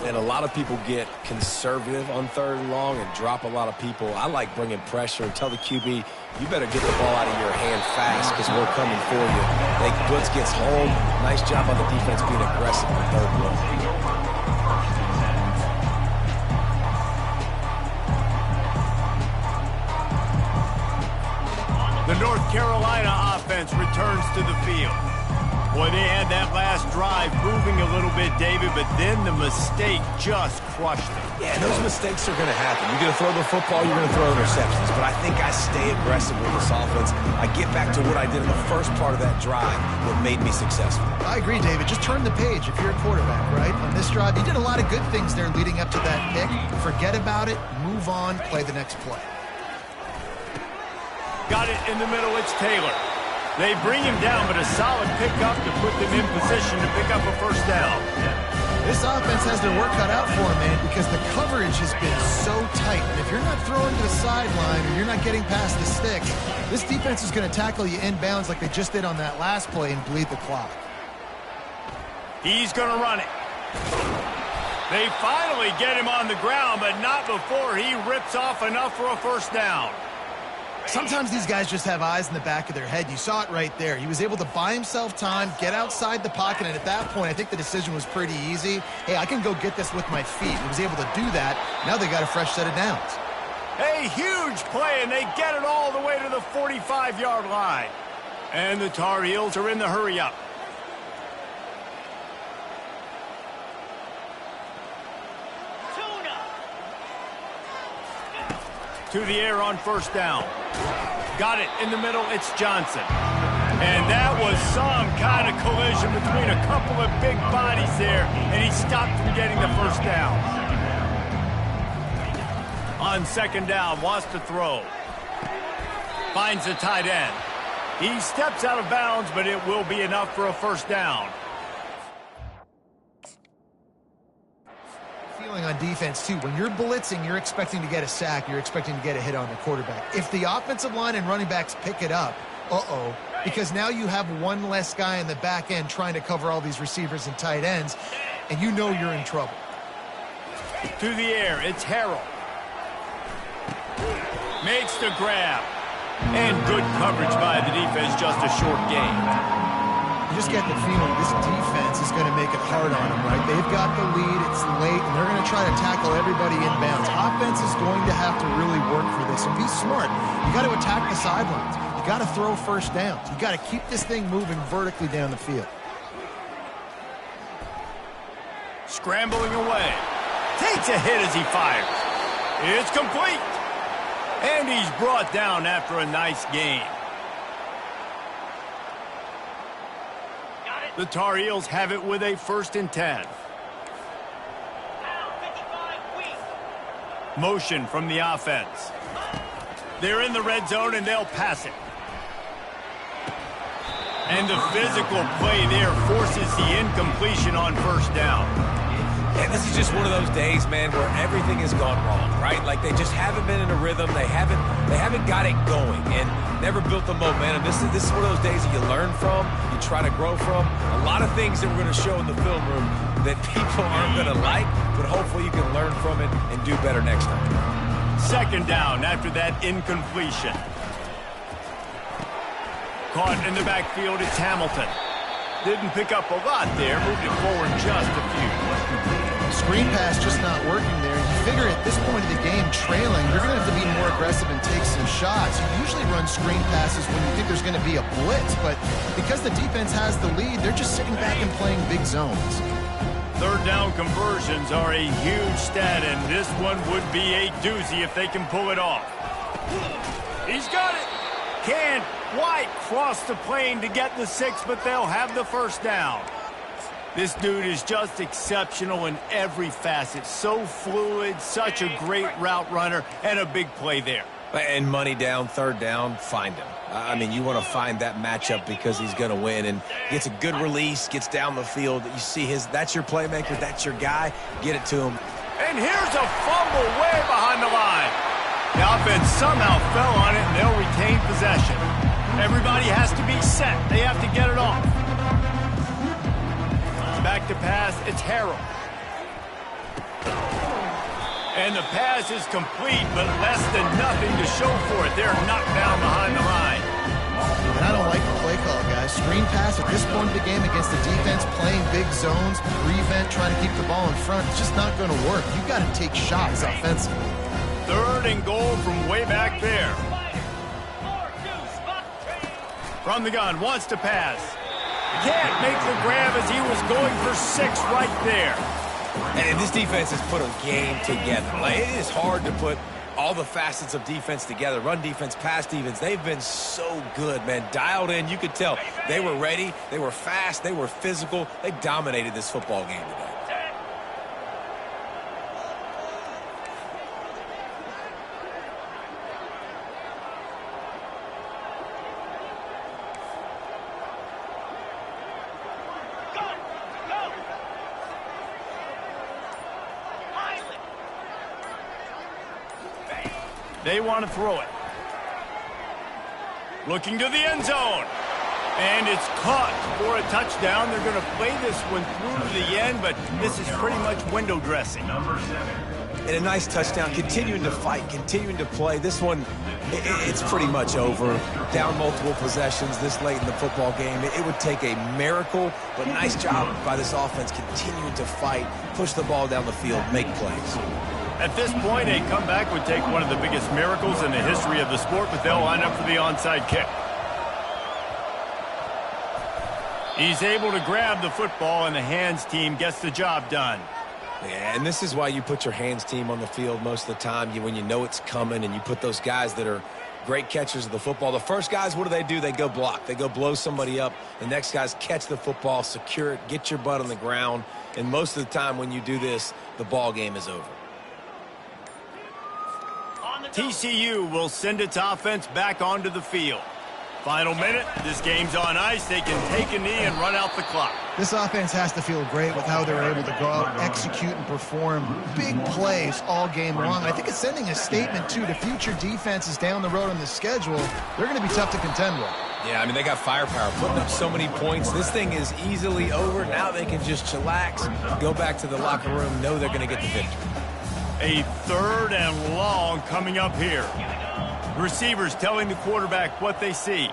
And a lot of people get conservative on 3rd and long and drop a lot of people. I like bringing pressure and tell the QB, you better get the ball out of your hand fast because we're coming for you. The blitz gets home. Nice job on the defense being aggressive on 3rd and long. The North Carolina offense returns to the field. Boy, they had that last drive moving a little bit, David, but then the mistake just crushed them. Yeah, those mistakes are going to happen. You're going to throw the football, you're going to throw interceptions. But I think I stay aggressive with this offense. I get back to what I did in the first part of that drive, what made me successful. I agree, David. Just turn the page if you're a quarterback, right? On this drive, you did a lot of good things there leading up to that pick. Forget about it, move on, play the next play. Got it in the middle, it's Taylor. They bring him down, but a solid pickup to put them in position to pick up a first down. This offense has their work cut out for them, man, because the coverage has been so tight. And if you're not throwing to the sideline or you're not getting past the sticks, this defense is going to tackle you inbounds like they just did on that last play and bleed the clock. He's going to run it. They finally get him on the ground, but not before he rips off enough for a first down. Sometimes these guys just have eyes in the back of their head. You saw it right there. He was able to buy himself time, get outside the pocket, and at that point, I think the decision was pretty easy. Hey, I can go get this with my feet. He was able to do that. Now they got a fresh set of downs. A huge play, and they get it all the way to the 45-yard line. And the Tar Heels are in the hurry-up. To the air on first down. Got it in the middle, it's Johnson. And that was some kind of collision between a couple of big bodies there, and he stopped from getting the first down. On 2nd down, wants to throw. Finds the tight end. He steps out of bounds, but it will be enough for a first down. On defense, too. When you're blitzing, you're expecting to get a sack. You're expecting to get a hit on the quarterback. If the offensive line and running backs pick it up, because now you have one less guy in the back end trying to cover all these receivers and tight ends, and you know you're in trouble. To the air, it's Harrell. Makes the grab. And good coverage by the defense, just a short gain. You just get the feeling this defense is going to make it hard on them, right? They've got the lead, it's late, and they're going to try to tackle everybody inbounds. Offense is going to have to really work for this and be smart. You got to attack the sidelines. You got to throw first downs. You got to keep this thing moving vertically down the field. Scrambling away. Takes a hit as he fires. It's complete. And he's brought down after a nice gain. The Tar Heels have it with a 1st and 10. Motion from the offense. They're in the red zone, and they'll pass it. And the physical play there forces the incompletion on 1st down. And this is just one of those days, man, where everything has gone wrong, right? Like they just haven't been in a rhythm. They haven't got it going and never built the momentum. This is one of those days that you learn from, you try to grow from. A lot of things that we're going to show in the film room that people aren't going to like, but hopefully you can learn from it and do better next time. 2nd down after that incompletion. Caught in the backfield, it's Hamilton. Didn't pick up a lot there, moved it forward just a few. Screen pass just not working there. You figure at this point of the game, trailing, you're going to have to be more aggressive and take some shots. You usually run screen passes when you think there's going to be a blitz, but because the defense has the lead, they're just sitting back and playing big zones. 3rd down conversions are a huge stat, and this one would be a doozy if they can pull it off. He's got it. Can't quite cross the plane to get the 6, but they'll have the 1st down. This dude is just exceptional in every facet. So fluid, such a great route runner, and a big play there. And money down, 3rd down, find him. I mean, you want to find that matchup because he's going to win. And gets a good release, gets down the field. You see that's your playmaker, that's your guy. Get it to him. And here's a fumble way behind the line. The offense somehow fell on it, and they'll retain possession. Everybody has to be set. They have to get it off. Back to pass, it's Harrell. And the pass is complete, but less than nothing to show for it. They're knocked down behind the line. And I don't like the play call, guys. Screen pass at this point of the game against the defense, playing big zones, prevent, trying to keep the ball in front. It's just not going to work. You've got to take shots offensively. 3rd and goal from way back there. From the gun, wants to pass. Can't make the grab as he was going for 6 right there. And this defense has put a game together. Like, it is hard to put all the facets of defense together. Run defense, pass defense. They've been so good, man. Dialed in. You could tell they were ready. They were fast. They were physical. They dominated this football game today. They want to throw it. Looking to the end zone. And it's caught for a touchdown. They're going to play this one through to the end, but this is pretty much window dressing. And a nice touchdown, continuing to fight, continuing to play. This one, it's pretty much over. Down multiple possessions this late in the football game. It would take a miracle, but nice job by this offense continuing to fight, push the ball down the field, make plays. At this point, a comeback would take one of the biggest miracles in the history of the sport, but they'll line up for the onside kick. He's able to grab the football, and the hands team gets the job done. Yeah, and this is why you put your hands team on the field most of the time, when you know it's coming, and you put those guys that are great catchers of the football. The first guys, what do? They go block. They go blow somebody up. The next guys catch the football, secure it, get your butt on the ground, and most of the time when you do this, the ball game is over. TCU will send its offense back onto the field. Final minute, this game's on ice. They can take a knee and run out the clock. This offense has to feel great with how they're able to go out, execute, and perform big plays all game long. I think it's sending a statement, too, to future defenses down the road on the schedule. They're going to be tough to contend with. Yeah, I mean, they got firepower, putting up so many points. This thing is easily over. Now they can just chillax, go back to the locker room, know they're going to get the victory. A 3rd and long coming up here. Receivers telling the quarterback what they see.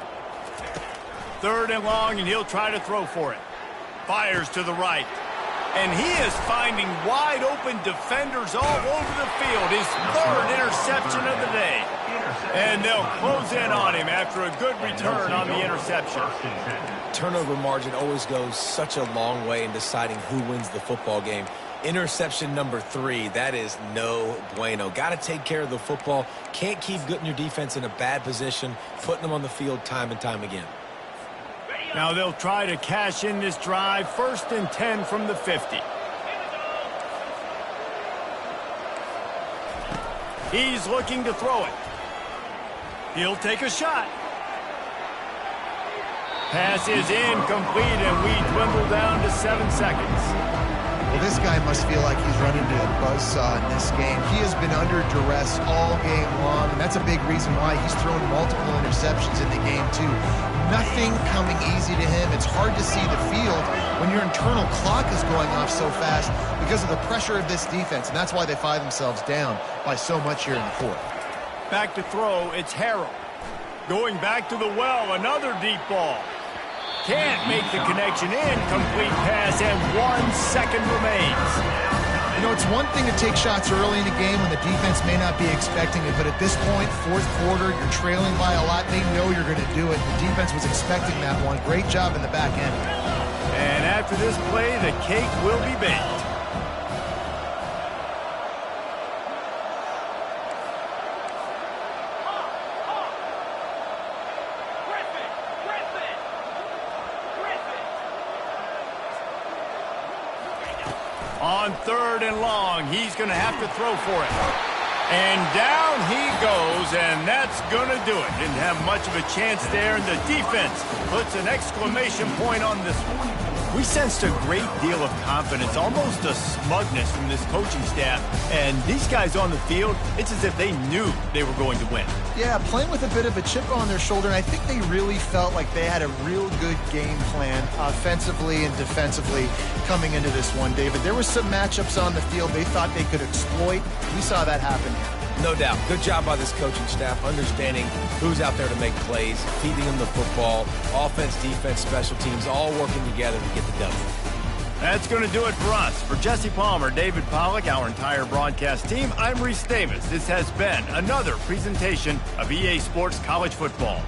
3rd and long, and he'll try to throw for it. Fires to the right. And he is finding wide open defenders all over the field. His 3rd interception of the day. And they'll close in on him after a good return on the interception. Turnover margin always goes such a long way in deciding who wins the football game. Interception number 3, that is no bueno. Got to take care of the football. Can't keep putting your defense in a bad position, putting them on the field time and time again. Now they'll try to cash in this drive. 1st and 10 from the 50. He's looking to throw it. He'll take a shot. Pass is incomplete, and we dwindle down to 7 seconds. Well, this guy must feel like he's running into a buzzsaw in this game. He has been under duress all game long, and that's a big reason why he's thrown multiple interceptions in the game, too. Nothing coming easy to him. It's hard to see the field when your internal clock is going off so fast because of the pressure of this defense, and that's why they find themselves down by so much here in the 4th. Back to throw, it's Harrell. Going back to the well, another deep ball. Can't make the connection. Incomplete pass, and 1 second remains. You know, it's one thing to take shots early in the game when the defense may not be expecting it, but at this point, 4th quarter, you're trailing by a lot. They know you're going to do it. The defense was expecting that one. Great job in the back end. And after this play, the cake will be baked. On 3rd and long, he's going to have to throw for it. And down he goes, and that's going to do it. Didn't have much of a chance there, and the defense puts an exclamation point on this one. We sensed a great deal of confidence, almost a smugness from this coaching staff. And these guys on the field, it's as if they knew they were going to win. Yeah, playing with a bit of a chip on their shoulder, and I think they really felt like they had a real good game plan offensively and defensively coming into this one, David. There were some matchups on the field they thought they could exploit. We saw that happen here. No doubt. Good job by this coaching staff, understanding who's out there to make plays, feeding them the football, offense, defense, special teams, all working together to get the W. That's going to do it for us. For Jesse Palmer, David Pollack, our entire broadcast team, I'm Reese Davis. This has been another presentation of EA Sports College Football.